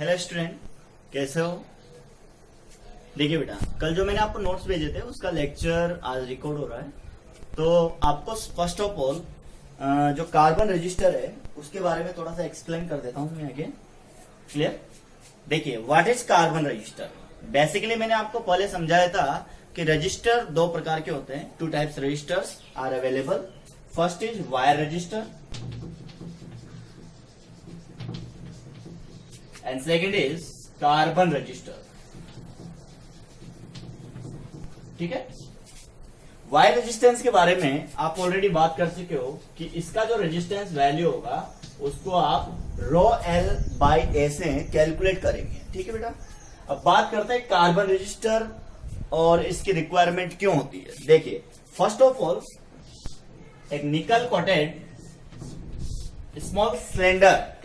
Hello student, कैसे हो? देखिए बेटा, कल जो मैंने आपको नोट्स भेजे थे उसका लेक्चर आज रिकॉर्ड हो रहा है। तो आपको फर्स्ट ऑफ ऑल जो कार्बन रजिस्टर है उसके बारे में थोड़ा सा एक्सप्लेन कर देता हूं मैं आगे। क्लियर? देखिए, what is carbon register. Basically मैंने आपको पहले समझाया था कि रजिस्टर दो प्रकार के होते हैं। Two types resistors are available. First is wire resistor and second is carbon register। ठीक है। वायर रेजिस्टेंस के बारे में आप ऑलरेडी बात कर चुके हो कि इसका जो रेजिस्टेंस वैल्यू होगा उसको आप रो एल बाई ए से कैलकुलेट करेंगे। ठीक है बेटा। अब बात करते हैं कार्बन रजिस्टर और इसकी रिक्वायरमेंट क्यों होती है। देखिए, फर्स्ट ऑफ ऑल एक निकल कोटेड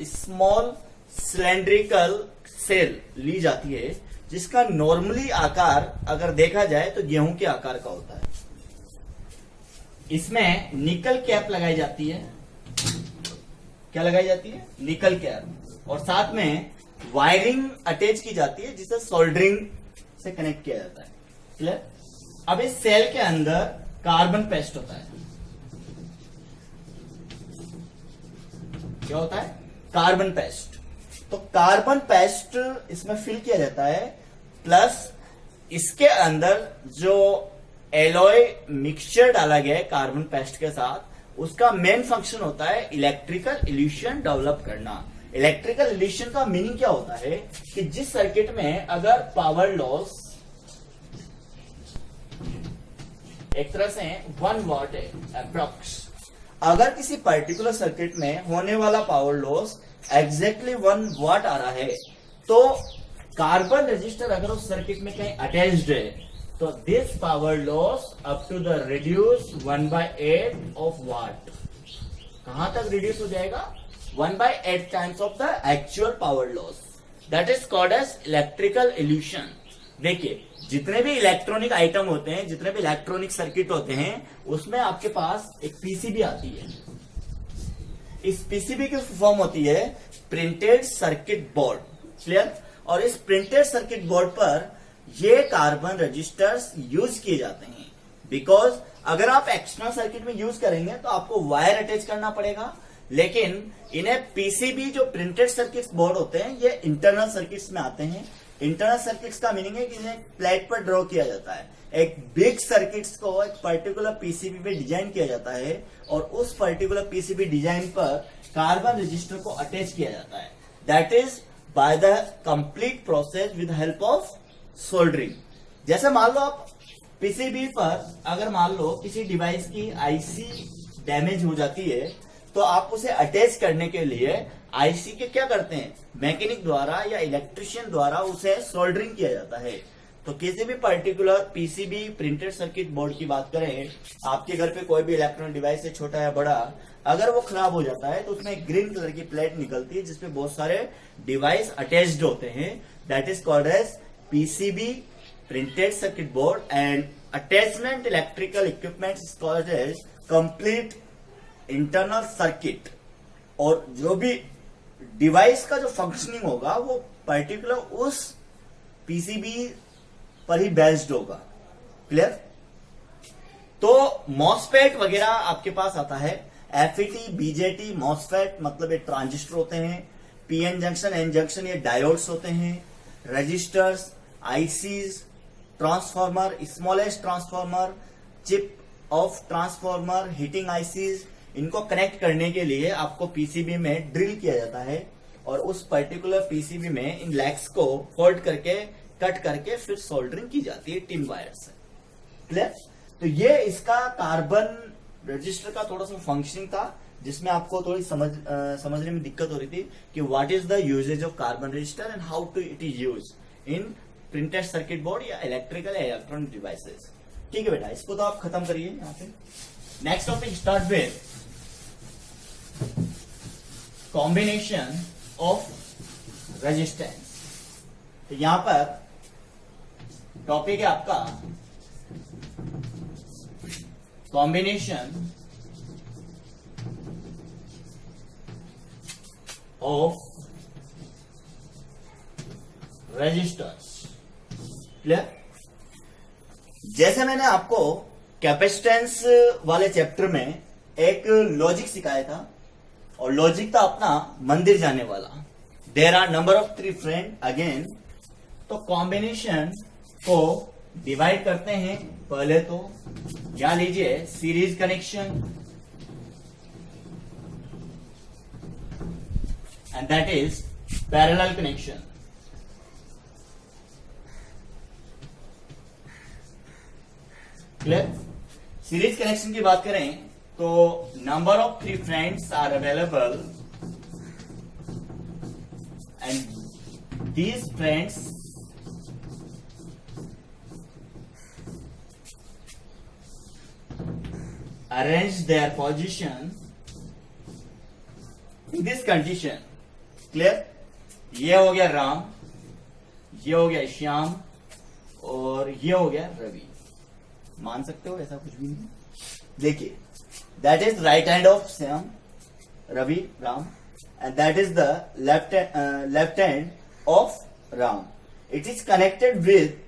स्मॉल सिलेंड्रिकल सेल ली जाती है जिसका नॉर्मली आकार अगर देखा जाए तो गेहूं के आकार का होता है। इसमें निकल कैप लगाई जाती है। क्या लगाई जाती है? निकल कैप। और साथ में वायरिंग अटैच की जाती है जिसे सोल्डरिंग से कनेक्ट किया जाता है। क्लियर? अब इस सेल के अंदर कार्बन पेस्ट होता है। क्या होता है? Carbon paste. तो कार्बन पेस्ट इसमें फिल किया जाता है, प्लस इसके अंदर जो एलॉय मिक्सचर डाला गया है कार्बन पेस्ट के साथ, उसका मेन फंक्शन होता है इलेक्ट्रिकल इल्यूशन डेवलप करना। इलेक्ट्रिकल इल्यूशन का मीनिंग क्या होता है कि जिस सर्किट में अगर पावर लॉस एक तरह से 1 वाट है अप्रॉक्स, अगर किसी पर्टिकुलर सर्किट में होने वाला पावर लॉस एग्जैक्टली 1 वाट आ रहा है, तो कार्बन रजिस्टर अगर उस सर्किट में कहीं अटैच्ड है तो this power loss up to the reduce 1/8 of watt. कहां तक रिड्यूस हो जाएगा? 1/8 times of the actual power loss. That is called as electrical illusion. देखिए, जितने भी इलेक्ट्रॉनिक आइटम होते हैं, जितने भी इलेक्ट्रॉनिक सर्किट होते हैं, उसमें आपके पास एक पीसीबी आती है। इस पीसीबी की फॉर्म होती है प्रिंटेड सर्किट बोर्ड। क्लियर? और इस प्रिंटेड सर्किट बोर्ड पर ये कार्बन रजिस्टर्स यूज किए जाते हैं। बिकॉज अगर आप एक्सटर्नल सर्किट में यूज करेंगे तो आपको वायर अटैच करना पड़ेगा, लेकिन इन्हें पीसीबी जो प्रिंटेड सर्किट बोर्ड होते हैं ये इंटरनल सर्किट्स में आते हैं। इंटरनल सर्किट्स का मीनिंग है कि इन्हें प्लेट पर ड्रॉ किया जाता है। एक बिग सर्किट्स को एक पर्टिकुलर पीसीबी पे डिजाइन किया जाता है और उस पर्टिकुलर पीसीबी डिजाइन पर कार्बन रजिस्टर को अटैच किया जाता है। That is by the complete process with help of soldering. जैसे मान लो आप पीसीबी पर अगर मान लो किसी डिवाइस की आईसी डैमेज हो जाती है तो आप उसे अटैच करने के लिए आईसी के क्या करते हैं? मैकेनिक द्वारा या इलेक्ट्रिशियन द्वारा उसे सोल्डरिंग किया जाता है। तो किसी भी particular PCB printed circuit board की बात करें, आपके घर पे कोई भी इलेक्ट्रॉनिक डिवाइस है, छोटा या बड़ा, अगर वो खराब हो जाता है तो उसमें एक ग्रीन कलर की प्लेट निकलती है जिसपे बहुत सारे डिवाइस अटैच्ड होते हैं। That is called as PCB printed circuit board and attachment electrical equipment is called as complete internal circuit. और जो भी डिवाइस का जो फंक्शनिंग होगा वो पर्टिकुलर उस पीसीबी पर ही बेस्ड होगा। क्लियर? तो मॉसफेट वगैरह आपके पास आता है। एफईटी, बीजेटी, मॉसफेट मतलब ये ट्रांजिस्टर होते हैं। पीएन जंक्शन, एन जंक्शन ये डायोड्स होते हैं। Resistors, ICs, transformer, smallest transformer, chip of transformer, heating ICs, इनको कनेक्ट करने के लिए आपको पीसीबी में ड्रिल किया जाता है और उस पर्टिकुलर पीसीबी में इन लैग्स को फोल्ड करके कट करके फिर सोल्डरिंग की जाती है टिन वायर से। क्लियर? तो ये इसका कार्बन रजिस्टर का थोड़ा सा फंक्शनिंग था जिसमें आपको थोड़ी समझने में दिक्कत हो रही थी कि what is the usages of carbon resistor and how to it is use in printed circuit board या इलेक्ट्रिकल या इलेक्ट्रॉनिक डिवाइसेस। ठीक है बेटा, इसको तो आप खत्म करिए यहाँ पे। Next topic start with combination of resistance. तो यहां पर टॉपिक है आपका कॉम्बिनेशन ऑफ रेजिस्टर्स। क्लियर? जैसे मैंने आपको कैपेसिटेंस वाले चैप्टर में एक लॉजिक सिखाया था, और लॉजिक था अपना मंदिर जाने वाला। There are number of 3 friend again, तो कॉम्बिनेशन को डिवाइड करते हैं। पहले तो क्या लीजिए, series connection, and that is parallel connection. Clear? Series connection की बात करें तो number of 3 friends are available and these friends arrange their position in this condition. Clear? ये हो गया राम, ये हो गया श्याम, और ये हो गया रवि। मान सकते हो, ऐसा कुछ भी नहीं। देखिए, that is right hand of Shyam, Ravi, Ram, and that is the left hand of Ram. It is connected with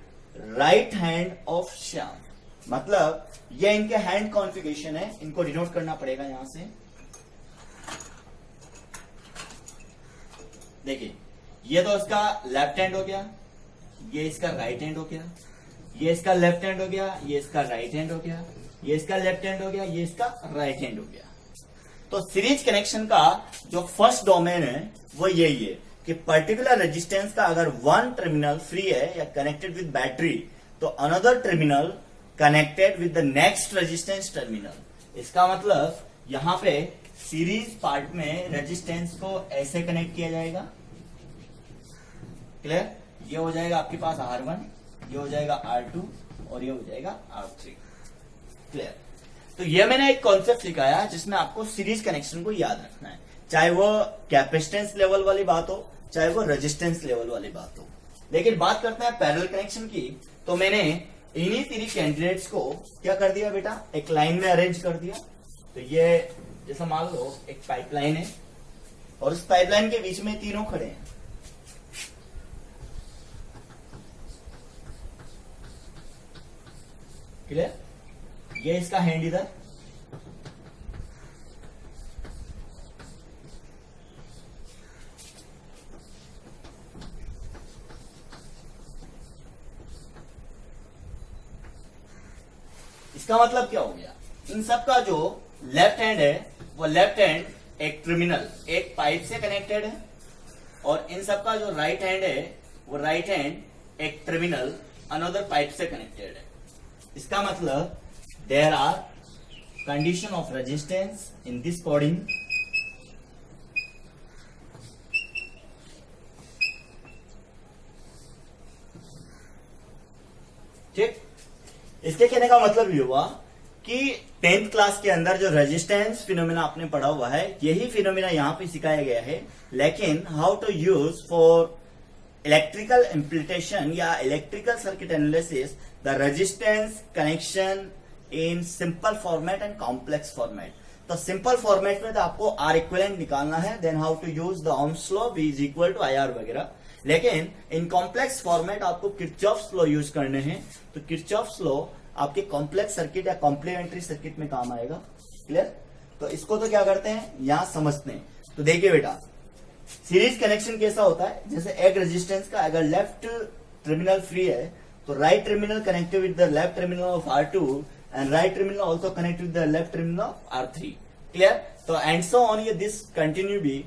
right hand of Shyam. मतलब ये इनके हैंड कॉन्फ़िगरेशन है, इनको डिनोट करना पड़ेगा यहां से। देखिए, ये तो इसका लेफ्ट हैंड हो गया, ये इसका राइट हैंड हो गया, ये इसका लेफ्ट हैंड हो गया, ये इसका राइट हैंड हो गया, ये इसका लेफ्ट हैंड हो गया, ये इसका राइट हैंड हो गया। तो सीरीज कनेक्शन का जो फर्स्ट डोमेन है वो यही है कि पर्टिकुलर रेजिस्टेंस का अगर वन टर्मिनल फ्री है या कनेक्टेड विद बैटरी, तो another terminal connected with the next resistance terminal. इसका मतलब यहां पे सीरीज पार्ट में रेजिस्टेंस को ऐसे कनेक्ट किया जाएगा। क्लियर? ये हो जाएगा आपके पास R1, ये हो जाएगा R2, और ये हो जाएगा R3। क्लियर? तो ये मैंने एक कॉन्सेप्ट सिखाया जिसमें आपको सीरीज कनेक्शन को याद रखना है, चाहे वो कैपेसिटेंस लेवल वाली बात हो, चाहे वो रेजिस्टेंस लेवल वाली बात हो। लेकिन बात करते हैं पैरेलल कनेक्शन की, तो मैंने इन्हीं 3 कैंडिडेट्स को क्या कर दिया बेटा, एक लाइन में अरेंज कर दिया। तो ये जैसा मान लो एक पाइपलाइन है, और उस पाइपलाइन के बीच में तीनों खड़े हैं। क्लियर? ये इसका हैंड इधर, इसका मतलब क्या हो गया, इन सब का जो लेफ्ट हैंड है वो लेफ्ट हैंड एक टर्मिनल एक पाइप से कनेक्टेड है, और इन सब का जो राइट हैंड है वो राइट हैंड एक टर्मिनल अनदर पाइप से कनेक्टेड है। इसका मतलब there are condition of resistance in this coding, ठीक। इसके कहने का मतलब ये हुआ कि 10th क्लास के अंदर जो रेजिस्टेंस फिनोमेना आपने पढ़ा हुआ है, यही फिनोमेना यहां पे सिखाया गया है, लेकिन how to use for electrical implementation या electrical circuit analysis the resistance connection in simple format and complex format. तो सिंपल फॉर्मेट में तो आपको आर इक्विवेलेंट निकालना है, then how to use the Ohm's law, V is equal to IR वगैरह। लेकिन in complex format आपको Kirchhoff's law use करने हैं, तो किरचॉफ्स लॉ आपके कॉम्प्लेक्स सर्किट या कॉम्प्लीमेंट्री सर्किट में काम आएगा। क्लियर? तो इसको तो क्या करते हैं, यहां समझते हैं। तो देखिए बेटा, सीरीज कनेक्शन कैसा होता है, जैसे एक रेजिस्टेंस का अगर लेफ्ट टर्मिनल फ्री है, तो right terminal connected with the left terminal of R2 and right terminal also connected with the left terminal of R3। Clear? तो एंड सो ऑन, ये दिस कंटिन्यू भी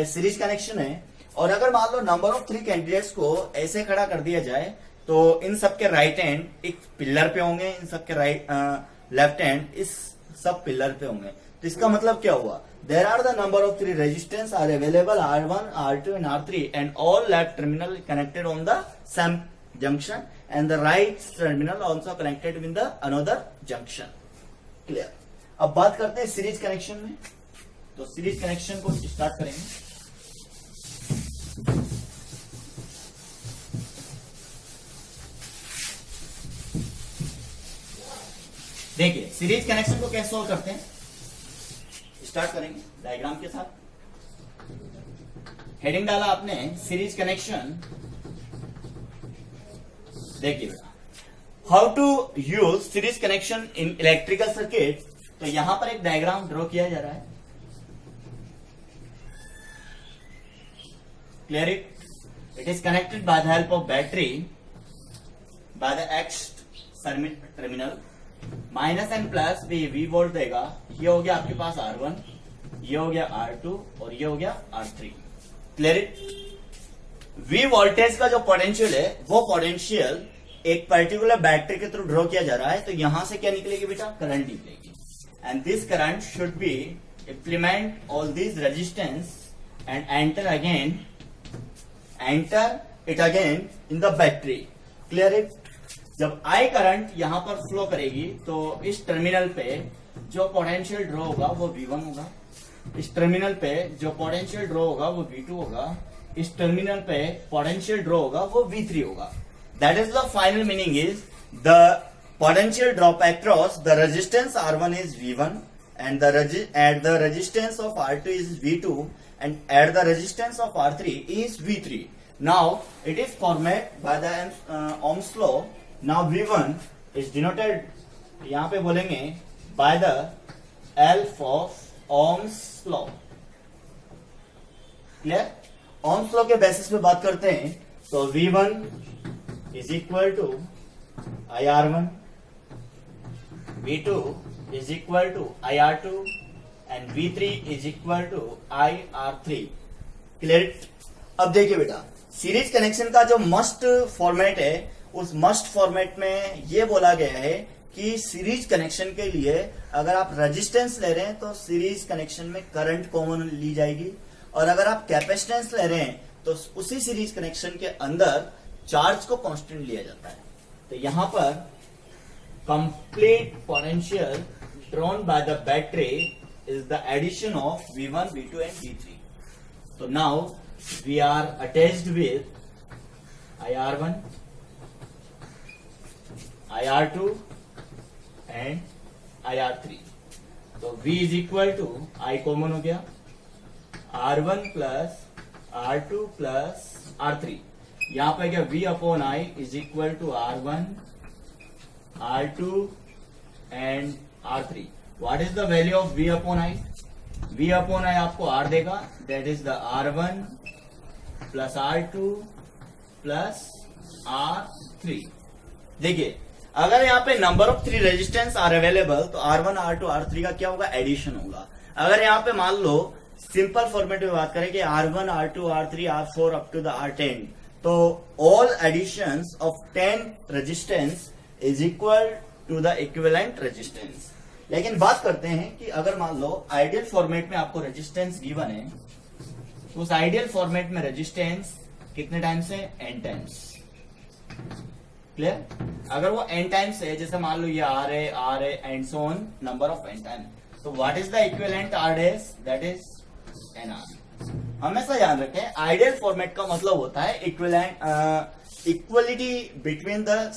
सीरीज कनेक्शन है। और अगर मान लो number of 3 candidates को ऐसे खड़ा कर दिया जाए, तो इन सबके राइट हैंड एक पिलर पे होंगे, इन सबके राइट लेफ्ट हैंड इस सब पिलर पे होंगे। तो इसका मतलब क्या हुआ, there are the number of 3 resistance are available R1, R2 and R3 and all left terminal connected on the same junction and the right terminal also connected with the another junction. Clear? अब बात करते हैं series connection में। तो series connection को start करेंगे। देखिए, series connection को कैसे सॉल्व करते हैं, स्टार्ट करेंगे डायग्राम के साथ। हेडिंग डाला आपने सीरीज कनेक्शन देखिए बेटा, how to use series connection in electrical circuit. तो यहां पर एक डायग्राम ड्रॉ किया जा रहा है, clear it is connected by the help of battery by the x terminal, minus and plus V volt देगा। ये हो गया आपके पास R1, ये हो गया R2 और ये हो गया R3, clear it. V voltage का जो पोटेंशियल है वो पोटेंशियल एक पर्टिकुलर बैटरी के थ्रू ड्रॉ किया जा रहा है। तो यहां से क्या निकलेगी बेटा, करंट निकलेगी, and this current should be implement all this resistance and enter it again in the battery, clear it. जब I करंट यहां पर फ्लो करेगी तो इस टर्मिनल पे जो पोटेंशियल ड्रॉ होगा वो V1 होगा, इस टर्मिनल पे जो पोटेंशियल ड्रॉ होगा वो V2 होगा, इस टर्मिनल पे पोटेंशियल ड्रॉ होगा वो V3 होगा। That is the final meaning is the potential drop across the resistance R1 is V1 and at the resistance of R2 is V2 and at the resistance of R3 is V3. Now it is formed by the Ohm's law. Now V1 is denoted, यहां पे बोलेंगे by the help of Ohm's law. Clear? Ohm's law के basis पे बात करते हैं तो V1 is equal to IR1, V2 is equal to IR2 and V3 is equal to IR3. Clear? अब देखिए बेटा, सीरीज कनेक्शन का जो मस्ट फॉर्मेट है उस मस्ट फॉर्मेट में ये बोला गया है कि सीरीज कनेक्शन के लिए अगर आप रेजिस्टेंस ले रहे हैं तो सीरीज कनेक्शन में करंट कॉमन ली जाएगी, और अगर आप कैपेसिटेंस ले रहे हैं तो उसी सीरीज कनेक्शन के अंदर चार्ज को कांस्टेंट लिया जाता है। तो यहां पर complete potential drawn by the battery is the addition of V1, V2 and V3. तो now we are attached with IR1, IR2 and IR3. तो V is equal to I common हो गया, R1 plus R2 plus R3. यहां पर क्या V upon I is equal to R1, R2 and R3. What is the value of V upon I? V upon I आपको R देगा, that is the R1 plus R2 plus R3. देखिए, अगर यहाँ पे number of 3 resistance are available तो R1, R2, R3 का क्या होगा, एडिशन होगा। अगर यहाँ पे मान लो सिंपल फॉर्मेट में बात करें कि R1, R2, R3, R4 up to the R10, तो all additions of 10 resistance is equal to the equivalent resistance. लेकिन बात करते हैं कि अगर मान लो आइडियल फॉर्मेट में आपको रेजिस्टेंस गिवन है, तो उस आइडियल फॉर्मेट में रेजिस्टेंस कितने टाइम्स है, n टाइम्स, क्लियर। अगर वो n टाइम्स है, जैसे मान लो ये R है and so on number of n time, तो what is the equivalent R dash, that is NR। हमेशा याद रखें आइडियल फॉर्मेट का मतलब होता है equality between the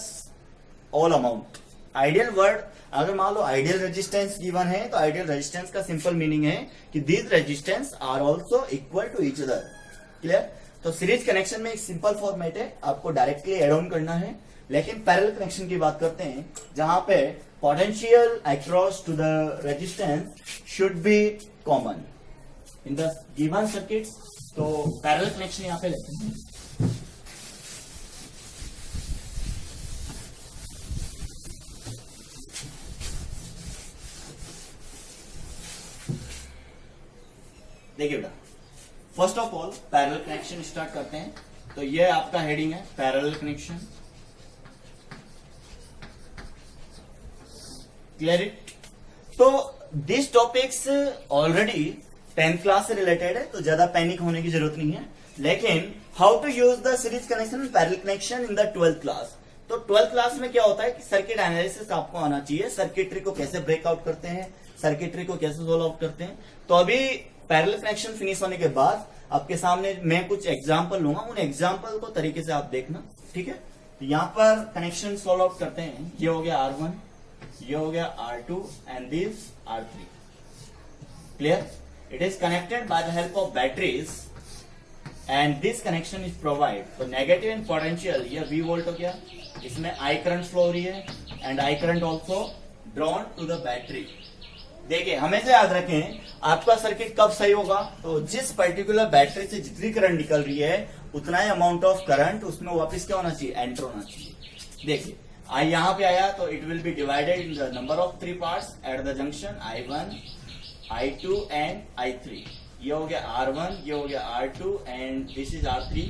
all amount. Ideal word, अगर मान लो आइडियल रेजिस्टेंस गिवन है तो आइडियल रेजिस्टेंस का सिंपल मीनिंग है कि these resistance are also equal to each other, clear. तो सीरीज कनेक्शन में एक सिंपल फॉर्मेट है, आपको डायरेक्टली एड ऑन करना है। लेकिन पैरेलल कनेक्शन की बात करते हैं जहां पे potential across to the resistance should be common in the given circuit. तो पैरेलल कनेक्शन यहां पे लेते हैं। देखिए बेटा, first of all parallel connection start करते हैं। तो ये आपका हेडिंग है, पैरेलल कनेक्शन, क्लियर इट। तो this topics already 10th class से रिलेटेड है, तो ज्यादा पैनिक होने की जरूरत नहीं है। लेकिन how to use the series connection and parallel connection in the 12th class. तो 12th क्लास में क्या होता है कि सर्किट एनालिसिस आपको आना चाहिए, सर्किटरी को कैसे ब्रेकआउट करते हैं, सर्किटरी को कैसे सोल्व आउट करते हैं। तो अभी पैरेलल कनेक्शन फिनिश होने के बाद आपके सामने मैं कुछ एग्जाम्पल लूंगा, उन एग्जाम्पल को तरीके से आप देखना, ठीक है। तो यहाँ पर कनेक्शन सोल्व आउट करते हैं। ये हो गया R1, ये हो गया R2 and this R3, clear. It is connected by the help of batteries and this connection is provide. तो नेगेटिव इन पोटेंशियल, ये V वोल्ट हो गया, इसमें I करंट फ्लो हो रही है and I current also drawn to the battery. देखिए हमेशा याद रखें आपका सर्किट कब सही होगा, तो जिस पर्टिकुलर बैटरी से जितनी करंट निकल रही है उतना ही अमाउंट ऑफ करंट उसमें वापस क्या होना चाहिए, एंटर होना चाहिए। देखिए आई यहां पे आया तो it will be divided in the number of 3 parts at the junction I1, I2 and I3। ये हो गया R1, ये हो गया R2 and this is R3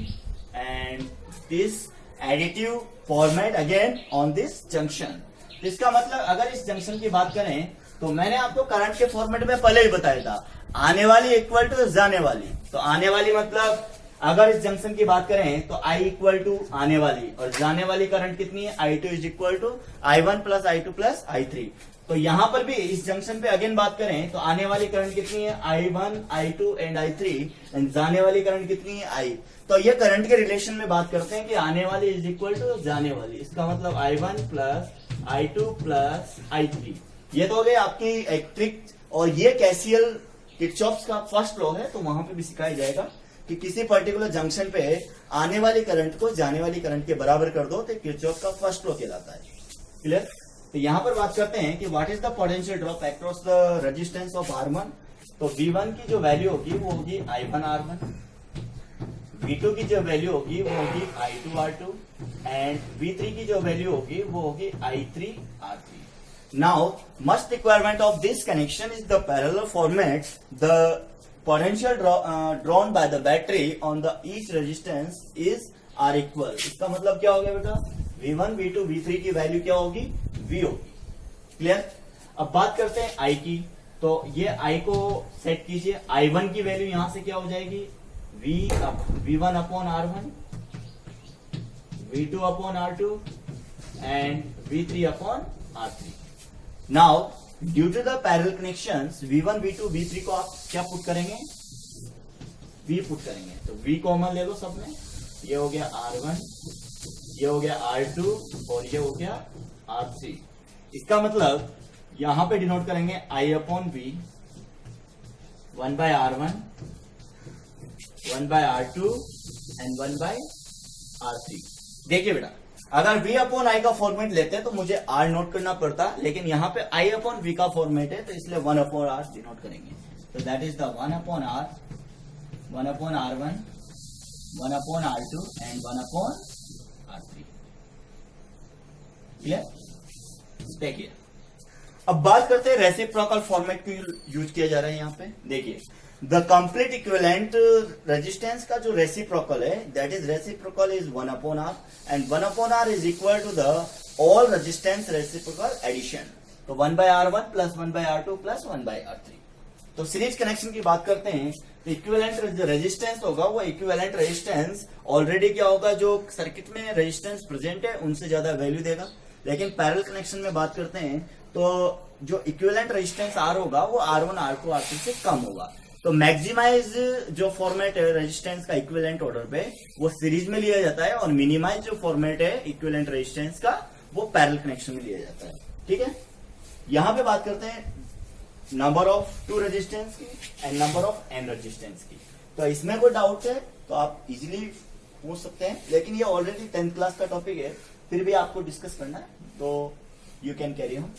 and this additive format again on this junction. इसका मतलब अगर इस जंक्शन की बात करें तो मैंने आपको करंट के फॉर्मेट में पहले ही बताया था, आने वाली इक्वल टू जाने वाली। तो आने वाली मतलब अगर इस जंक्शन की बात करें तो I इक्वल टू आने वाली और जाने वाली करंट कितनी है, I2 is equal to I1 plus I2 plus I3। तो यहां पर भी इस जंक्शन पे अगेन बात करें तो आने वाली करंट कितनी है, I1, I2 and I3 and जाने वाली करंट कितनी है, I। तो ये करंट के रिलेशन में बात करते हैं कि आने वाली इज इक्वल टू जाने वाली। इसका मतलब I1 plus I2 plus I3। ये तो हो गई आपकी एक ट्रिक, और ये कैसियल किरचॉफ्स का फर्स्ट लॉ है, तो वहां पे भी सिखाया जाएगा कि किसी पर्टिकुलर जंक्शन पे आने वाली करंट को जाने वाली करंट के बराबर कर दो तो किरचॉफ का फर्स्ट लॉ कहलाता है। क्लियर। तो यहां पर बात करते हैं कि what is the potential drop across the resistance of R1। तो V1 की जो वैल्यू होगी वो होगी I1 R1, V2 की जो वैल्यू होगी वो होगी I2 R2 एंड V3 की जो वैल्यू होगी वो होगी I3 R3। Now, must requirement of this connection is the parallel format. The potential drawn by the battery on the each resistance is are equal. इसका मतलब क्या हो गया बेटा, V1, V2, V3 की वैल्यू क्या होगी, V होगी। क्लियर। अब बात करते हैं I की। तो ये I को सेट कीजिए, I1 की वैल्यू यहां से क्या हो जाएगी, V1 upon R1, V2 upon R2 and V3 upon R3। Now due to the parallel connections V1, V2, V3 को आप क्या पुट करेंगे, V पुट करेंगे। तो V कॉमन ले लो सब में, ये हो गया R1, ये हो गया R2 और ये हो गया R3। इसका मतलब यहां पे डिनोट करेंगे I upon V, 1 by R1, 1 by R2 and 1 by R3। देखिए बेटा अगर V अपॉन I का फॉर्मेट लेते हैं तो मुझे R नोट करना पड़ता, लेकिन यहाँ पे I अपॉन V का फॉर्मेट है तो इसलिए 1 अपॉन R डिनोट करेंगे। तो that is the 1 upon R, 1 upon R1, 1 upon R2 and 1 upon R3। Clear. देखिए अब बात करते हैं रेसिप्रोकल फॉर्मेट क्यों यूज किया जा रहा है यहाँ पे। देखिए द कंप्लीट इक्विवेलेंट रेजिस्टेंस का जो रेसिप्रोकल है that is reciprocal is 1 upon R and 1 upon R is equal to the all resistance reciprocal addition. तो 1 by R1 plus 1 by R2 plus 1 by R3। तो सीरीज कनेक्शन की बात करते हैं तो इक्विवेलेंट जो रेजिस्टेंस होगा वो इक्विवेलेंट रेजिस्टेंस ऑलरेडी क्या होगा, जो सर्किट में रेजिस्टेंस प्रेजेंट है उनसे ज्यादा वैल्यू देगा। लेकिन पैरेलल कनेक्शन में बात करते हैं तो जो इक्विवेलेंट रेजिस्टेंस R होगा वो R1, R2, R3 से कम होगा। तो मैक्सिमाइज जो फॉर्मेट है रेजिस्टेंस का इक्विवेलेंट ऑर्डर पे वो सीरीज में लिया जाता है, और मिनिमाइज जो फॉर्मेट है इक्विवेलेंट रेजिस्टेंस का वो पैरेलल कनेक्शन में लिया जाता है। ठीक है। यहां पे बात करते हैं नंबर ऑफ 2 रेजिस्टेंस की and number of n resistance की। तो इसमें कोई डाउट है तो आप इजीली पूछ सकते हैं, लेकिन ये ऑलरेडी 10th क्लास का टॉपिक है, फिर भी आपको डिस्कस करना है तो यू कैन कैरी ऑन।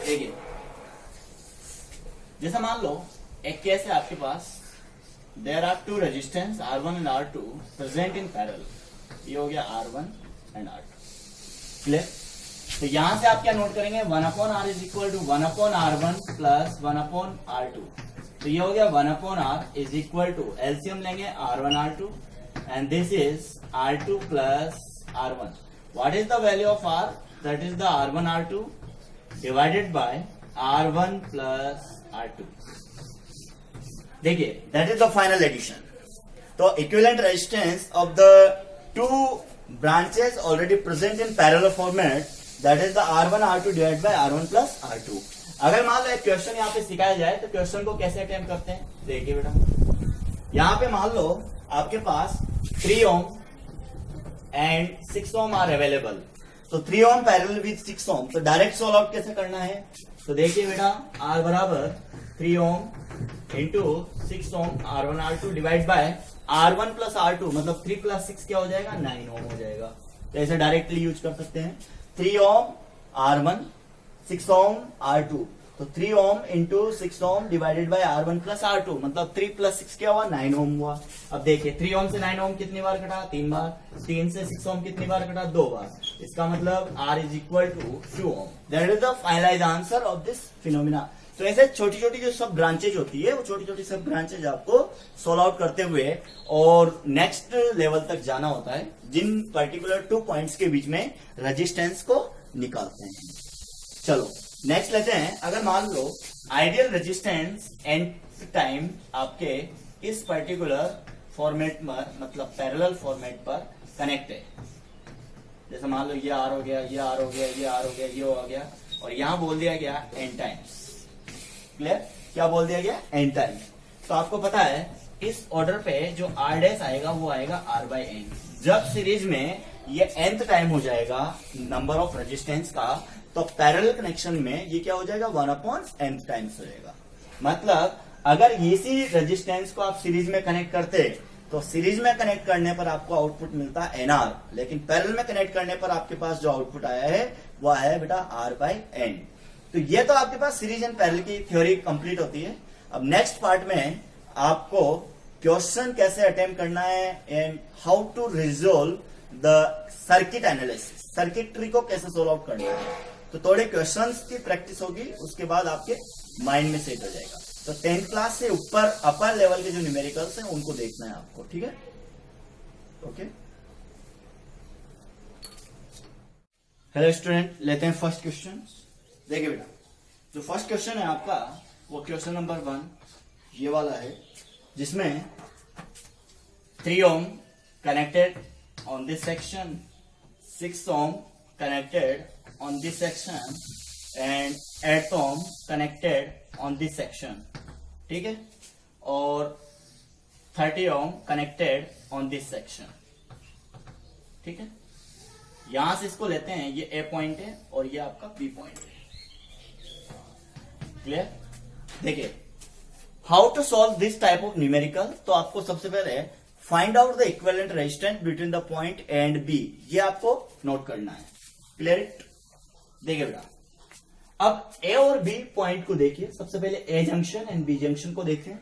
देखिए जैसा मान लो एक केस है आपके पास, there are 2 resistance R1 and R2 present in parallel. ये हो गया R1 एंड R2। क्लियर। तो यहां से आप क्या नोट करेंगे, 1 upon R is equal to 1 upon R1 plus 1 upon R2। तो ये हो गया 1 upon R is equal to, LCM लेंगे R1 R2 and this is R2 plus R1। What is the value of R, that is the R1 R2 divided by R1 plus R2। देखिए that is the final addition. तो equivalent resistance of the 2 branches already present in parallel format that is the R1 R2 divided by R1 plus R2। अगर मान लो एक question यहाँ पे सिखाया जाए तो क्वेश्चन को कैसे अटेम्प्ट करते हैं, देखिए बेटा यहाँ पे मान लो आपके पास 3 ohm and 6 ohm are available. तो 3 ओम पैरेलल विद 6 ओम, तो डायरेक्ट सोल्व आउट कैसे करना है? तो देखिए बेटा, R बराबर 3 ohm into 6 ohm R1 R2 divide by R1 plus R2, मतलब 3 प्लस 6 क्या हो जाएगा? 9 ओम हो जाएगा। तो ऐसे डायरेक्टली यूज कर सकते हैं। 3 ओम R1, 6 ओम R2, तो 3 ohm into 6 ohm divided by R1 plus R2, मतलब 3 प्लस 6 क्या हुआ? 9 ओम हुआ। अब देखिए 3 ओम से 9 ओम कितनी बार कटा? 3 बार। 3 से 6 ओम कितनी बार कटा? 2 बार। इसका मतलब R is equal to 2 ohm. That is the finalise answer of this phenomena. तो ऐसे छोटी छोटी जो सब ब्रांचेज होती है, वो छोटी छोटी सब ब्रांचेज आपको सोल्व आउट करते हुए और नेक्स्ट लेवल तक जाना होता है, जिन पर्टिकुलर 2 पॉइंट्स के बीच में रेजिस्टेंस को निकालते हैं। चलो नेक्स्ट लेते हैं। अगर मान लो आइडियल रेजिस्टेंस एंड टाइम आपके इस पर्टिकुलर फॉर्मेट पर, मतलब पैरेलल फॉर्मेट पर कनेक्ट है, जैसे मान लो ये आर हो गया, ये आर हो गया, ये आर हो गया, ये हो गया, और यहां बोल दिया गया एन टाइम्स। क्लियर? क्या बोल दिया गया? N times. तो आपको पता है इस ऑर्डर पे जो आर डैश आएगा वो आएगा आर बाई एन। जब सीरीज में ये nth टाइम हो जाएगा नंबर ऑफ रेजिस्टेंस का, तो पैरेलल कनेक्शन में ये क्या हो जाएगा? 1/n टाइम्स हो जाएगा। मतलब अगर इसी रेजिस्टेंस को आप सीरीज में कनेक्ट करते, तो सीरीज में कनेक्ट करने पर आपको आउटपुट मिलता है एनआर, लेकिन पैरेलल में कनेक्ट करने पर आपके पास जो आउटपुट आया है वह है बेटा आर बाई एन। तो ये तो आपके पास सीरीज एंड पैरेलल की थ्योरी कंप्लीट होती है। अब नेक्स्ट पार्ट में आपको क्वेश्चन कैसे अटेम्प्ट करना है and how to resolve the circuit analysis, circuitry को कैसे सोल्व आउट करना है, तो थोड़े क्वेश्चंस की प्रैक्टिस होगी, उसके बाद आपके माइंड में सेट हो जाएगा। तो 10th क्लास से ऊपर अपर लेवल के जो न्यूमेरिकल्स हैं उनको देखना है आपको, ठीक है? ओके, हेलो स्टूडेंट, लेते हैं फर्स्ट क्वेश्चन। देखिए बेटा, जो फर्स्ट क्वेश्चन है आपका वो क्वेश्चन नंबर 1 ये वाला है, जिसमें 3 ohm connected on this section, 6 ohm connected on this section and 8 ohm connected on this section, ठीक है, और 30 ohm connected on this section, ठीक है। यहां से इसको लेते हैं, ये A पॉइंट है और ये आपका B पॉइंट है। क्लियर? देखिए how to solve this type of numerical. तो आपको सबसे पहले find out the equivalent resistance between the point A and B, ये आपको नोट करना है। क्लियर? देखिए बेटा, अब ए और बी पॉइंट को देखिए। सबसे पहले A junction and B junction को देखें।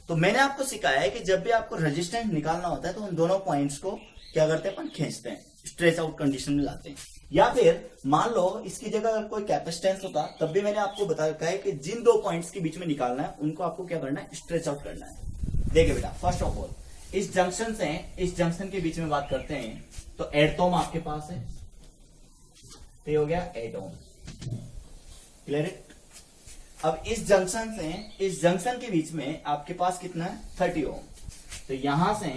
तो मैंने आपको सिखाया है कि जब भी आपको रेजिस्टेंस निकालना होता है तो हम दोनों पॉइंट्स को क्या करते हैं? अपन खींचते हैं, स्ट्रेच आउट कंडीशन में लाते हैं। या फिर मान लो इसकी जगह अगर कोई कैपेसिटेंस होता, तब भी मैंने आपको बता रखा है कि जिन 2 पॉइंट्स के बीच में निकालना है उनको आपको क्या करना है? स्ट्रेच आउट करना है। देखिए बेटा, फर्स्ट ऑफ ऑल इस जंक्शन से इस जंक्शन के बीच में बात करते हैं, तो 8 ओम आपके पास है, तो ये हो गया 8 ओम। क्लियर? अब इस जंक्शन से इस जंक्शन के बीच में आपके पास कितना है? 30 ओम। तो यहां से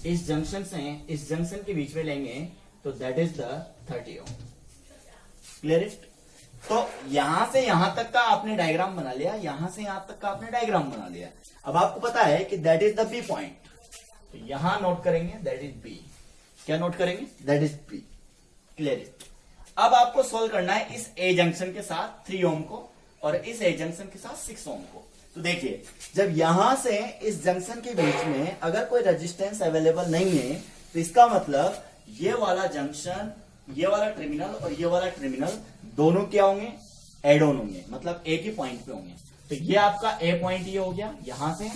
इस जंक्शन के बीच में लेंगे तो that is the 30 ohm. Clear? तो यहां से यहां तक का आपने डायग्राम बना लिया, यहां से यहां तक का आपने डायग्राम बना लिया। अब आपको पता है कि that is the B point, तो यहां नोट करेंगे दैट इज बी। क्या नोट करेंगे? That is B. क्लियर? अब आपको सोल्व करना है इस ए जंक्शन के साथ 3 ओम को और इस ए जंक्शन के साथ 6 ओम को। तो देखिए, जब यहां से इस जंक्शन के बीच में अगर कोई रेजिस्टेंस अवेलेबल नहीं है, तो इसका मतलब ये वाला जंक्शन, ये वाला टर्मिनल और ये वाला टर्मिनल दोनों क्या होंगे? एड ऑन होंगे, मतलब एक ही पॉइंट पे होंगे। तो ये आपका ए पॉइंट ये हो गया यहां से।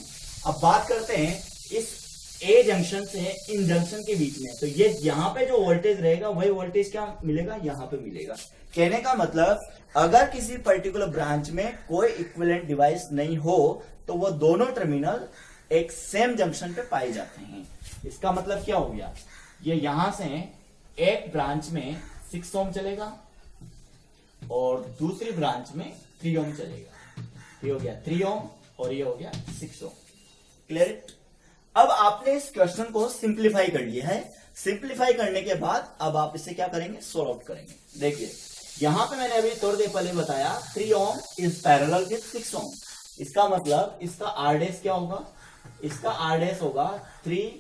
अब बात करते हैं इस ए जंक्शन से इन जंक्शन के बीच में, तो ये यहां पे जो वोल्टेज रहेगा वही वोल्टेज क्या मिलेगा? यहां पे मिलेगा। कहने का मतलब अगर किसी पर्टिकुलर ब्रांच में कोई इक्विवेलेंट डिवाइस नहीं हो, तो वो दोनों टर्मिनल एक सेम जंक्शन पे पाए जाते हैं। इसका मतलब क्या हो गया? ये यहां से एक ब्रांच में 6 ओम चलेगा और दूसरी ब्रांच में 3 ओम चलेगा। ये हो गया 3 ओम और ये हो गया 6 ओम। क्लियर? अब आपने इस क्वेश्चन को सिंप्लीफाई कर लिया है। सिंप्लीफाई करने के बाद अब आप इसे क्या करेंगे? सोल्व आउट करेंगे। देखिए यहां पे मैंने अभी थोड़ी देर पहले बताया 3 ओम इज पैरेलल विद 6 ओम। इसका मतलब इसका आर डैश क्या होगा? इसका आर डैश होगा 3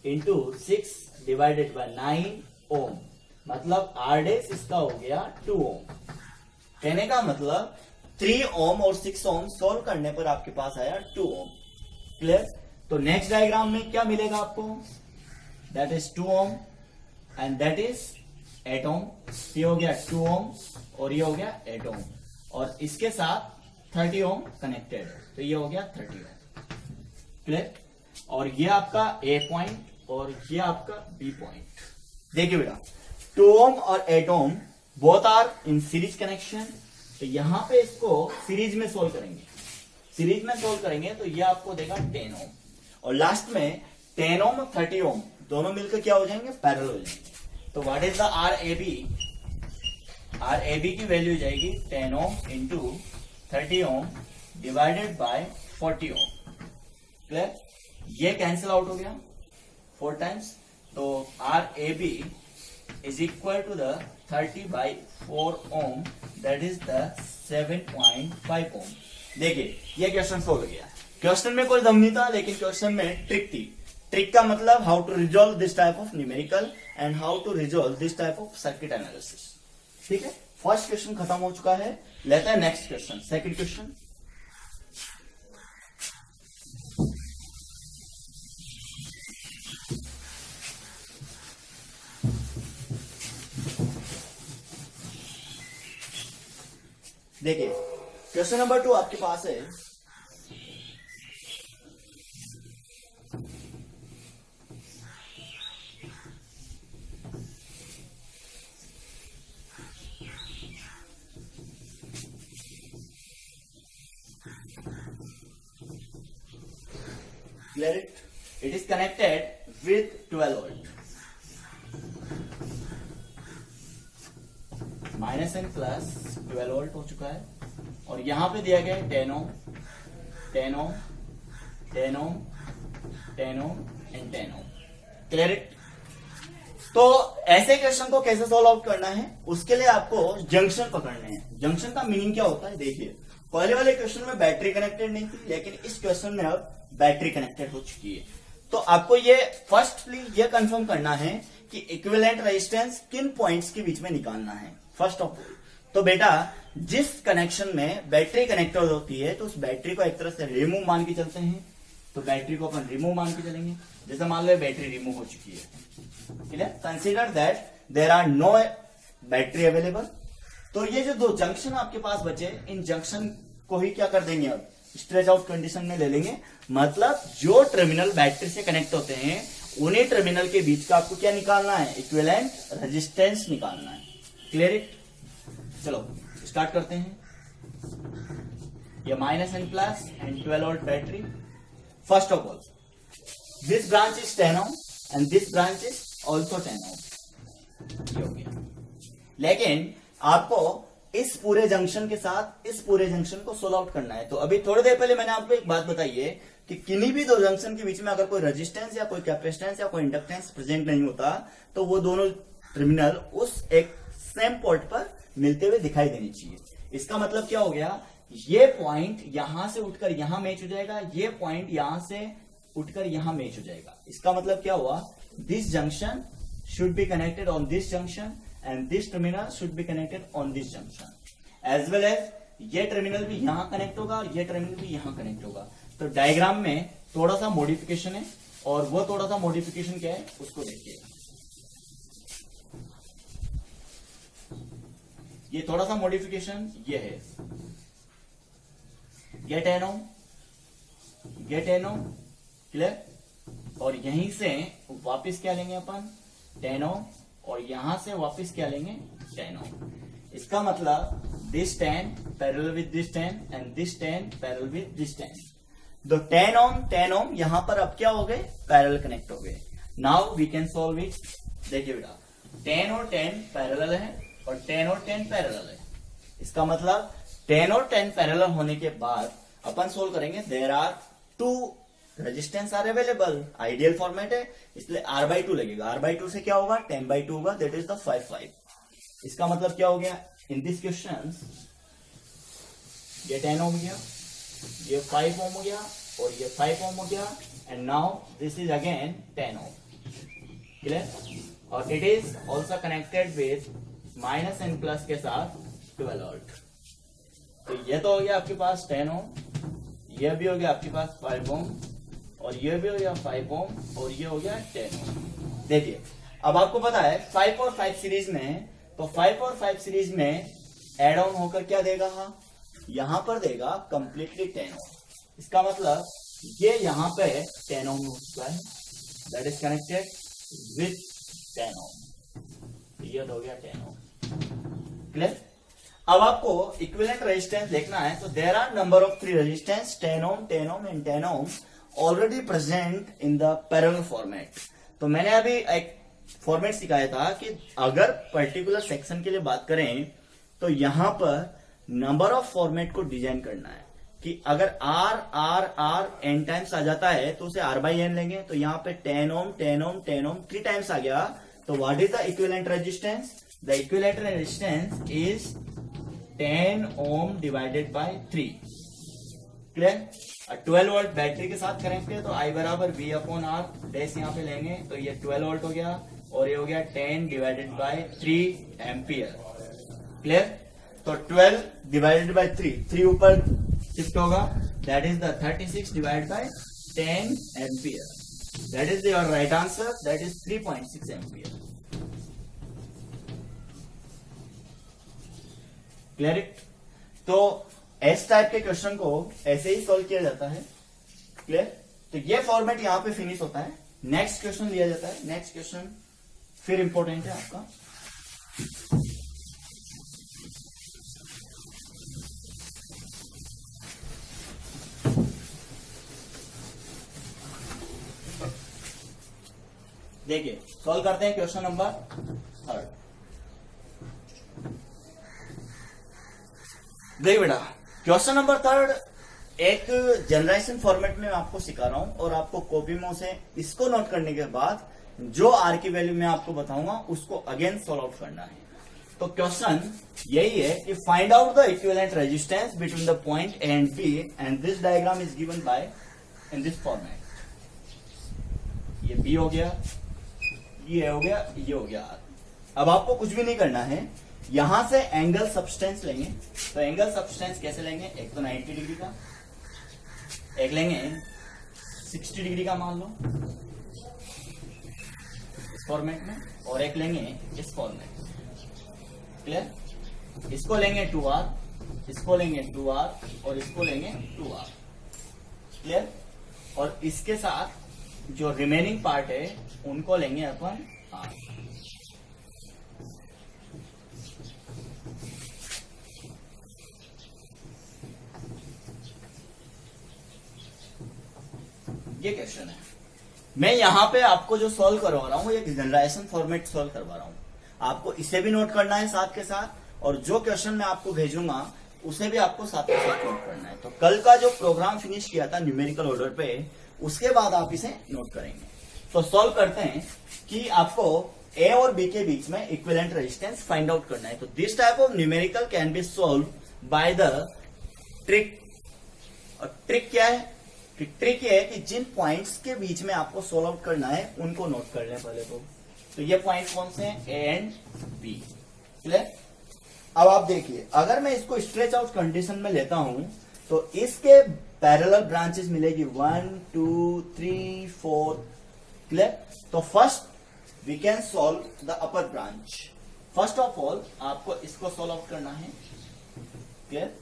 इंटू 6 डिवाइडेड बाय 9 ओम, मतलब R डैश इसका हो गया 2 ओम। कहने का मतलब 3 ओम और 6 ओम सोल्व करने पर आपके पास आया 2 ओम। क्लियर? तो नेक्स्ट डायग्राम में क्या मिलेगा आपको? That is 2 ohm and that is 8 ओम। ये हो गया 2 ओम और ये हो गया 8 ओम, और इसके साथ 30 ओम कनेक्टेड है, तो ये हो गया 30 ओम। क्लियर? और ये आपका A पॉइंट और ये आपका B पॉइंट। देखिए बेटा, 2 ओम और 8 ohm both are in series connection, तो यहां पे इसको सीरीज में सोल्व करेंगे। सीरीज में सोल्व करेंगे तो ये आपको देगा 10 ओम, और लास्ट में 10 ओम और 30 ओम दोनों मिलकर क्या हो जाएंगे? पैरेलल हो जाएंगे। तो what is the RAB? RAB की वैल्यू जाएगी 10 ohm into 30 ohm divided by 40 ohm. Clear? ये कैंसिल आउट हो गया 4 टाइम्स, तो RAB is equal to the 30 by 4 ohm, that is the 7.5 ohm। देखिए ये क्वेश्चन सोल्व हो गया। क्वेश्चन में कोई दम नहीं था, लेकिन क्वेश्चन में ट्रिक थी। ट्रिक का मतलब how to resolve this type of numerical and how to resolve this type of circuit analysis. ठीक है, फर्स्ट क्वेश्चन खत्म हो चुका है। लेते हैं नेक्स्ट क्वेश्चन, सेकंड क्वेश्चन। देखिए क्वेश्चन नंबर 2 आपके पास है। Clear it? It is connected with 12 volt. Minus and plus 12 volt हो चुका है, और यहां पे दिया गया है 10 ohm, 10 ohm, 10 ohm, 10 ohm and 10 ohm. Clear it? तो ऐसे क्वेश्चन को कैसे सॉल्व आउट करना है, उसके लिए आपको जंक्शन पकड़ने हैं। जंक्शन का मीनिंग क्या होता है? देखिए, पहले वाले क्वेश्चन में बैटरी कनेक्टेड नहीं थी, लेकिन इस क्वेश्चन में अब बैटरी कनेक्टेड हो चुकी है। तो आपको ये फर्स्टली ये कंफर्म करना है कि इक्विवेलेंट रेजिस्टेंस किन पॉइंट्स के बीच में निकालना है फर्स्ट ऑफ ऑल। तो बेटा, जिस कनेक्शन में बैटरी कनेक्टेड होती है तो उस बैटरी को एक तरह से रिमूव मान के चलते हैं, तो बैटरी को अपन रिमूव मान के चलेंगे। जैसे मान लो बैटरी रिमूव हो चुकी है, ठीक है, consider that there are no battery available. तो ये जो 2 जंक्शन आपके पास बचे, इन जंक्शन को ही क्या कर देंगे, अब स्ट्रेच आउट कंडीशन में ले लेंगे। मतलब जो टर्मिनल बैटरी से कनेक्ट होते हैं उन्हीं टर्मिनल के बीच का आपको क्या निकालना है? इक्विवेलेंट रेजिस्टेंस निकालना है। Clear it? चलो स्टार्ट करते हैं। ये minus and plus and 12 volt battery. First of all this branch is 10 ohm and this branch is also 10 ओम। ये हो गया। लेकिन आपको इस पूरे जंक्शन के साथ इस पूरे जंक्शन को सोल्व आउट करना है। तो अभी थोड़ी देर पहले मैंने आपको एक बात बताई है कि किन्हीं भी 2 जंक्शन के बीच में अगर कोई रेजिस्टेंस या कोई कैपेसिटेंस या कोई इंडक्टेंस प्रेजेंट नहीं होता, तो वो दोनों टर्मिनल उस एक सेम पोर्ट पर मिलते हुए दिखाई देनी चाहिए। इसका मतलब क्या हो गया? ये पॉइंट यहां से उठकर यहां मैच हो जाएगा, ये पॉइंट यहां से उठकर यहां मैच हो जाएगा। इसका मतलब क्या हुआ? This junction should be connected on this junction and this terminal should be connected on this junction, as well as ये टर्मिनल भी यहां कनेक्ट होगा और ये टर्मिनल भी यहां कनेक्ट होगा। तो डायग्राम में थोड़ा सा मॉडिफिकेशन है, और वो थोड़ा सा मॉडिफिकेशन क्या है उसको देखिएगा। ये थोड़ा सा मॉडिफिकेशन ये है, get N ohm, get N ohm. Clear? और यहीं से वापस क्या लेंगे अपन? 10 ओम, और यहां से वापस क्या लेंगे? 10 ओम। इसका मतलब this 10 parallel with this 10 and this 10 parallel with this 10। तो 10 ओम यहां पर अब क्या हो गए? पैरेलल कनेक्ट हो गए। Now we can solve it. देखिए बेटा, 10 और 10 पैरेलल है और 10 और 10 पैरेलल है। इसका मतलब 10 और 10 पैरेलल होने के बाद अपन सोल्व करेंगे। There are 2 resistance are available, ideal format है, इसलिए R/2 लगेगा। R/2 से क्या होगा? 10/2 होगा, दैट इज द 5/5। इसका मतलब क्या हो गया? इन दिस क्वेश्चन ये 10 ओम हो गया, ये 5 ओम हो गया और ये 5 ओम हो गया, and now this is again 10 ohm. Clear. और it is also connected with -n plus के साथ 12 वोल्ट। तो ये तो हो गया आपके पास 10 ओम, ये भी हो गया आपके पास 5 ओम, और ये भी हो गया 5 ओम, और ये हो गया 10 ओम। देखिए अब आपको पता है 5 और 5 सीरीज में, तो 5 और 5 सीरीज में एड ऑन होकर क्या देगा, यहां पर देगा कंप्लीटली 10 ओम। इसका मतलब ये यहां पे 10 ओम हो चुका है, दैट इज कनेक्टेड विथ 10 ओम। ये तो हो गया 10 ओम। क्लियर। अब आपको इक्विवेलेंट रेजिस्टेंस देखना है, तो there are number of 3 resistance 10 ohm, 10 ohm and 10 ohm already present in the parallel format. तो मैंने अभी एक फॉर्मेट सिखाया था कि अगर पर्टिकुलर सेक्शन के लिए बात करें तो यहां पर नंबर ऑफ फॉर्मेट को डिजाइन करना है कि अगर R R R n times आ जाता है तो उसे आर बाई एन लेंगे। तो यहाँ पे 10 ओम 10 ओम 10 ओम 3 टाइम्स आ गया, तो what is the equivalent resistance? The equivalent resistance is 10 ohm divided by 3। Clear. 12 volt battery के साथ कनेक्ट है, तो आई बराबर वी अपॉन आर डैश यहाँ पे लेंगे, तो ये 12 वोल्ट हो गया, और ये हो गया 10 डिवाइडेड बाय 3 एम्पियर। क्लियर। तो 12 डिवाइडेड बाय 3 ऊपर शिफ्ट होगा, that is the 36 divided by 10 ampere. That is your right answer, that is 3.6 ampere. Clear. तो इस टाइप के क्वेश्चन को ऐसे ही सॉल्व किया जाता है। क्लियर। तो ये फॉर्मेट यहां पे फिनिश होता है, नेक्स्ट क्वेश्चन लिया जाता है। नेक्स्ट क्वेश्चन फिर इंपॉर्टेंट है आपका। देखिए सॉल्व करते हैं क्वेश्चन नंबर 3। देखिए बेटा, क्वेश्चन नंबर 3 एक जनरेशन फॉर्मेट में आपको सिखा रहा हूं, और आपको कॉपी में से इसको नोट करने के बाद जो आर की वैल्यू मैं आपको बताऊंगा उसको अगेन सॉल्व आउट करना है। तो क्वेश्चन यही है कि find out the equivalent resistance between the point A and B, and this diagram is given by in this format. ये बी हो गया, ये हो गया, ये हो गया आर। अब आपको कुछ भी नहीं करना है, यहां से एंगल सब्सटेंस लेंगे। तो एंगल सब्सटेंस कैसे लेंगे? एक तो 90 डिग्री का, एक लेंगे 60 डिग्री का मान लो इस फॉर्मेट में, और एक लेंगे इस फॉर्मेट में। क्लियर। इसको लेंगे 2R, इसको लेंगे 2R, और इसको लेंगे 2R। क्लियर। और इसके साथ जो रिमेनिंग पार्ट है उनको लेंगे अपन R। ये क्वेश्चन है। मैं यहां पे आपको जो सॉल्व करवा रहा हूं एक जनरेशन फॉर्मेट सॉल्व करवा रहा हूं, आपको इसे भी नोट करना है साथ के साथ, और जो क्वेश्चन मैं आपको भेजूंगा उसे भी आपको साथ के साथ नोट करना है। तो कल का जो प्रोग्राम फिनिश किया था न्यूमेरिकल ऑर्डर पे, उसके बाद आप इसे नोट करेंगे। तो सॉल्व करते हैं कि आपको ए और बी के बीच में इक्विवेलेंट रेजिस्टेंस फाइंड आउट करना है। तो this type of numerical can be solve by the trick. और ट्रिक क्या है? ट्रिक ये है कि जिन पॉइंट्स के बीच में आपको सोल्व आउट करना है उनको नोट कर लें पहले तो ये पॉइंट कौन से हैं? A and B. क्लियर। अब आप देखिए, अगर मैं इसको स्ट्रेच आउट कंडीशन में लेता हूं तो इसके पैरेलल ब्रांचेस मिलेगी 1 2 3 4। क्लियर। तो first we can solve the upper branch. First of all आपको इसको सॉल्व आउट करना है। क्लियर।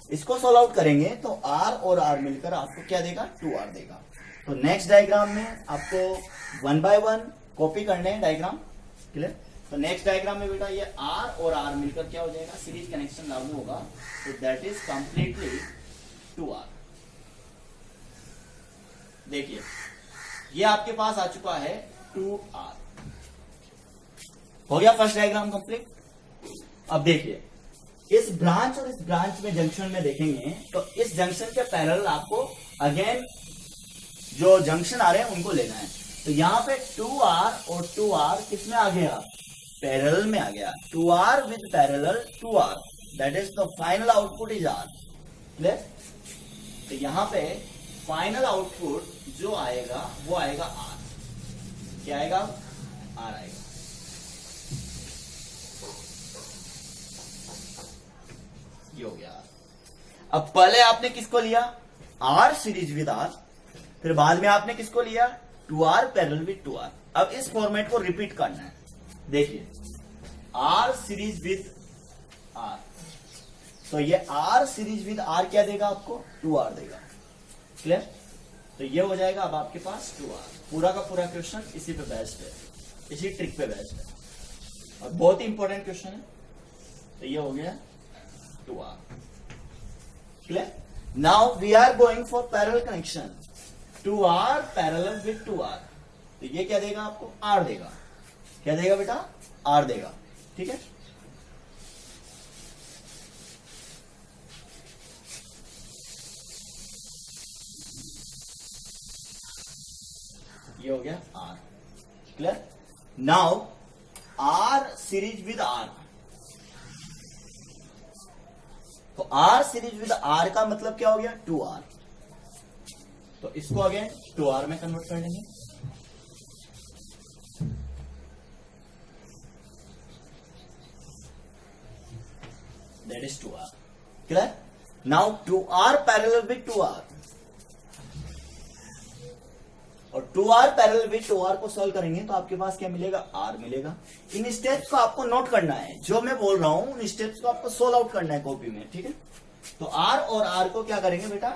इसको सॉल्व आउट करेंगे तो R और R मिलकर आपको क्या देगा? 2R देगा। तो नेक्स्ट डायग्राम में आपको 1 बाय 1 कॉपी करने हैं डायग्राम। क्लियर। तो नेक्स्ट डायग्राम में बेटा ये R और R मिलकर क्या हो जाएगा? सीरीज कनेक्शन लागू होगा, तो दैट इज कंप्लीटली 2R। देखिए ये आपके पास आ चुका है 2R। हो गया फर्स्ट डायग्राम कंप्लीट। अब देखिए इस ब्रांच और इस ब्रांच में जंक्शन में देखेंगे तो इस जंक्शन के पैरेलल आपको अगेन जो जंक्शन आ रहे हैं उनको लेना है। तो यहां पे 2R और 2R किस में आ गया? पैरेलल में आ गया। 2R with parallel 2R, that is the final output is R। Clear. तो यहां पे फाइनल आउटपुट जो आएगा वो आएगा R। क्या आएगा? आर आएगा। ये हो गया। अब पहले आपने किसको लिया, आर सीरीज विद आर, फिर बाद में आपने किसको लिया, 2R पैरेलल विद 2R। अब इस फॉर्मेट को रिपीट करना है। देखिए आर सीरीज विद आर, तो ये आर सीरीज विद आर क्या देगा आपको, 2R देगा। क्लियर? तो ये हो जाएगा अब आपके पास 2R। पूरा का पूरा क्वेश्चन इसी पे बेस्ड है, इसी ट्रिक पे बेस्ड है और बहुत ही इंपॉर्टेंट क्वेश्चन है। तो ये हो गया 2R। Clear? Now we are going for parallel connection, 2R parallel with 2R। तो ये क्या देगा आपको, R देगा। क्या देगा बेटा, R देगा। ठीक है, ये हो गया R। Clear? Now R series with R, तो R सीरीज विद R का मतलब क्या हो गया, 2R। तो इसको अगेन 2R में कन्वर्ट कर लेंगे। That is 2R। Clear? Now 2R parallel with 2R, और 2R पैरेलल विद 2R को सॉल्व करेंगे तो आपके पास क्या मिलेगा, R मिलेगा। इन स्टेप्स को आपको नोट करना है, जो मैं बोल रहा हूं इन स्टेप्स को आपको सोल्व आउट करना है कॉपी में। ठीक है, तो R और R को क्या करेंगे बेटा,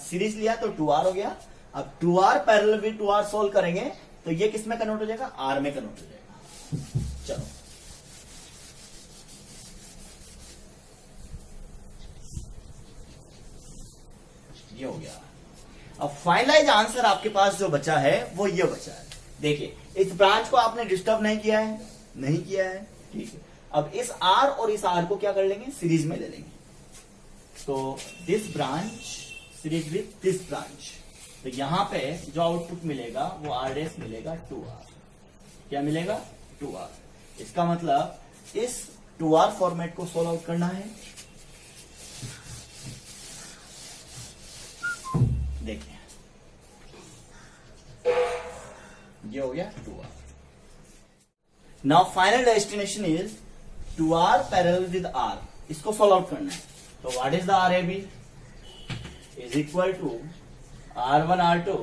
सीरीज लिया तो 2R हो गया। अब 2R parallel with 2R solve करेंगे तो ये किस में कन्वर्ट हो जाएगा, R में कन्वर्ट हो जाएगा। चलो ये हो गया। अब फाइनलाइज आंसर आपके पास जो बचा है वो ये बचा है। देखिए इस ब्रांच को आपने डिस्टर्ब नहीं किया है, नहीं किया है। ठीक है, अब इस R और इस R को क्या कर लेंगे, सीरीज में ले लेंगे। तो this branch series with this branch, तो यहां पे जो आउटपुट मिलेगा वो R' मिलेगा 2R। क्या मिलेगा, 2R। इसका मतलब इस 2R फॉर्मेट को सोल्व आउट करना है। देखिए ये हो गया 2R। Now final destination is 2R parallel with R, इसको सॉल्व आउट करना है। तो what is the RAB is equal to R1 R2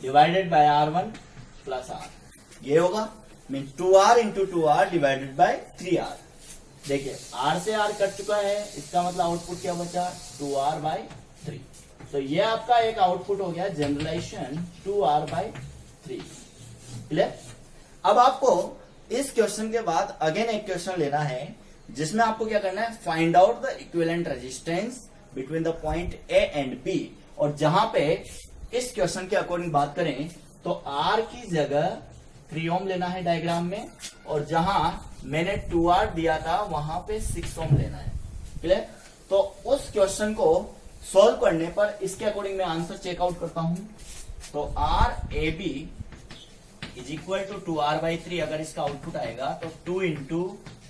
divided by R1 plus R। ये होगा mean 2R into 2R divided by 3R। देखिए R से R cut चुका है, इसका मतलब आउटपुट क्या बचा, 2R बाय 3। तो ये आपका एक आउटपुट हो गया जनरलाइजेशन 2R बाय 3। क्लियर? अब आपको इस क्वेश्चन के बाद अगेन एक क्वेश्चन लेना है जिसमें आपको क्या करना है, find out the equivalent resistance between the point A and B। और जहां पे इस क्वेश्चन के अकॉर्डिंग बात करें तो R की जगह 3 ओम लेना है डायग्राम में, और जहां मैंने 2R दिया था वहां पे 6 ओम लेना है। क्लियर? तो उस क्वेश्चन को सॉल्व करने पर इसके अकॉर्डिंग मैं आंसर चेकआउट करता हूं। तो RAB is equal to 2R by 3, अगर इसका आउटपुट आएगा तो 2 इंटू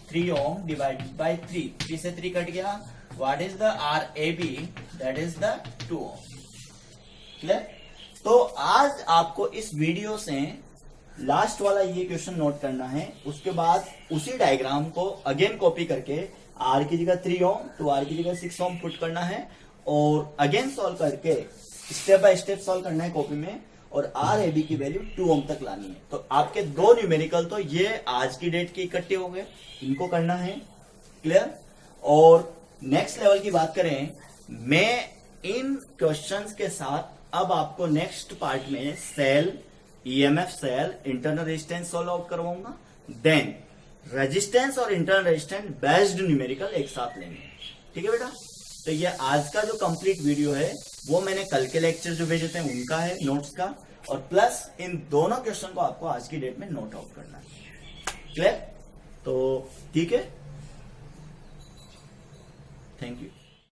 3 ओम डिवाइडेड बाई 3 से 3 कट गया। What is the RAB, that is the 2 ohm. Clear? तो आज आपको इस वीडियो से लास्ट वाला ये क्वेश्चन नोट करना है, उसके बाद उसी डायग्राम को अगेन कॉपी करके R की जगह 3 ओम तो R की जगह 6 ओम पुट करना है, और अगेन सॉल्व करके स्टेप बाय स्टेप सॉल्व करना है कॉपी में, और RAB की वैल्यू 2 ओम तक लानी है। तो आपके 2 न्यूमेरिकल तो ये आज की डेट के इकट्ठे हो गए, इनको करना है। क्लियर? और नेक्स्ट लेवल की बात करें, मैं इन क्वेश्चंस के साथ अब आपको नेक्स्ट पार्ट में cell, EMF cell, internal resistance solve out करवाऊंगा, देन रेजिस्टेंस और इंटरनल रेजिस्टेंस बेस्ड न्यूमेरिकल एक साथ लेंगे। ठीक है बेटा? तो ये आज का जो कंप्लीट वीडियो है वो मैंने कल के लेक्चर जो भेजे थे उनका है, नोट्स का, और प्लस इन दोनों क्वेश्चन को आपको आज की डेट में नोट आउट करना है। क्लियर? तो ठीक है, थैंक यू।